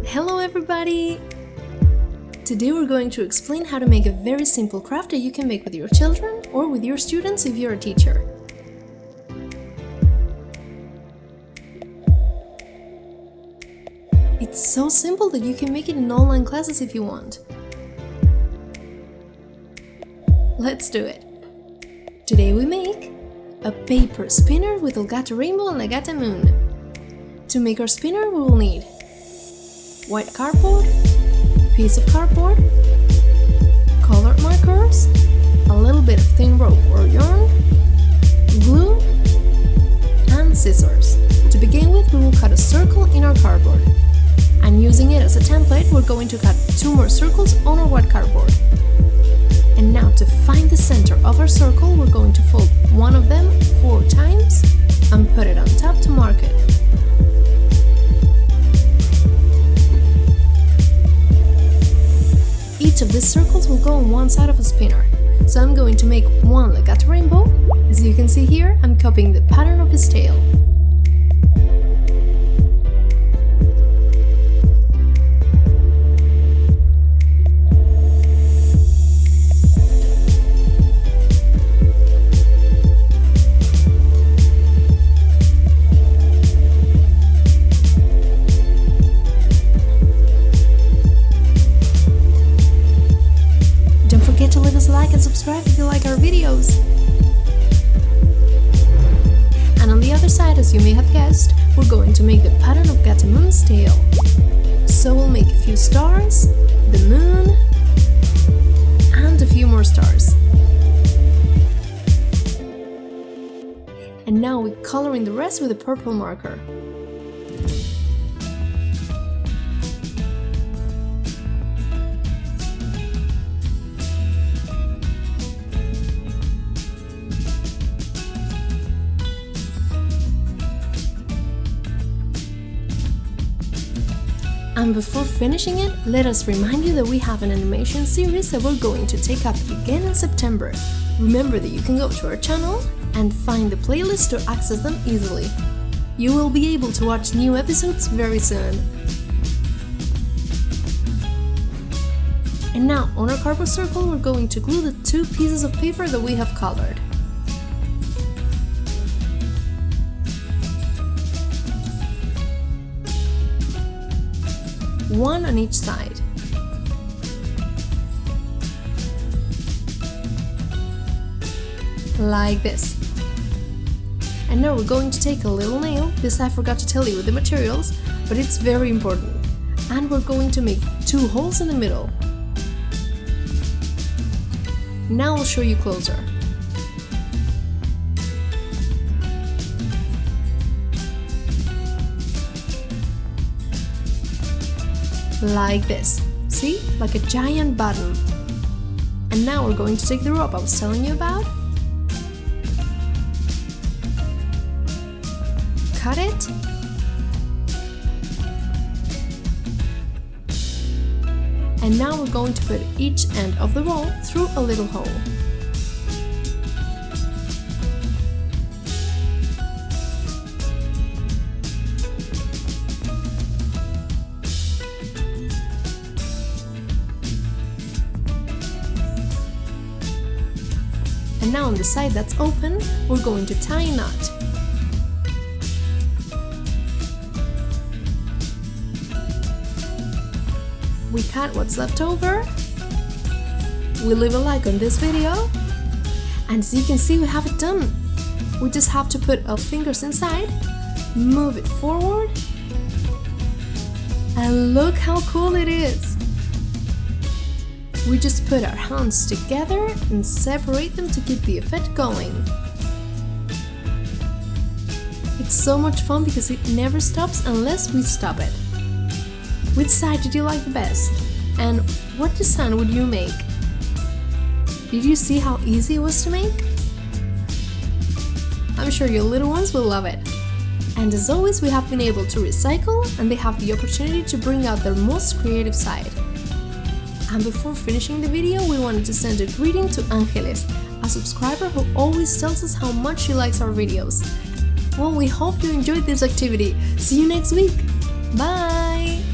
Hello everybody! Today we're going to explain how to make a very simple craft that you can make with your children or with your students if you're a teacher. It's so simple that you can make it in online classes if you want. Let's do it! Today we make a paper spinner with a Gato rainbow and a Gata moon. To make our spinner we will need white cardboard, piece of cardboard, colored markers, a little bit of thin rope or yarn, glue, and scissors. To begin with, we will cut a circle in our cardboard. And using it as a template, we're going to cut 2 more circles on our white cardboard. And now to find the center of our circle, we're going to fold one of them 4 times and put it on top to mark it. Each of these circles will go on one side of a spinner, so I'm going to make one like Gato rainbow. As you can see here, I'm copying the pattern of his tail. Don't forget to leave us a like and subscribe if you like our videos. And on the other side, as you may have guessed, we're going to make the pattern of Gata moon's tail. So we'll make a few stars, the moon, and a few more stars. And now we color in the rest with a purple marker. And before finishing it, let us remind you that we have an animation series that we're going to take up again in September. Remember that you can go to our channel and find the playlist to access them easily. You will be able to watch new episodes very soon. And now, on our cardboard circle, we're going to glue the 2 pieces of paper that we have colored. One on each side. Like this. And now we're going to take a little nail. This I forgot to tell you with the materials, but it's very important. And we're going to make 2 holes in the middle. Now I'll show you closer. Like this. See? Like a giant button. And now we're going to take the rope I was telling you about. Cut it. And now we're going to put each end of the roll through a little hole. And now on the side that's open, we're going to tie a knot. We cut what's left over. We leave a like on this video. And as you can see, we have it done. We just have to put our fingers inside, move it forward, and look how cool it is. We just put our hands together and separate them to keep the effect going. It's so much fun because it never stops unless we stop it. Which side did you like the best? And what design would you make? Did you see how easy it was to make? I'm sure your little ones will love it. And as always, we have been able to recycle and they have the opportunity to bring out their most creative side. And before finishing the video, we wanted to send a greeting to Angeles, a subscriber who always tells us how much she likes our videos. Well, we hope you enjoyed this activity. See you next week. Bye!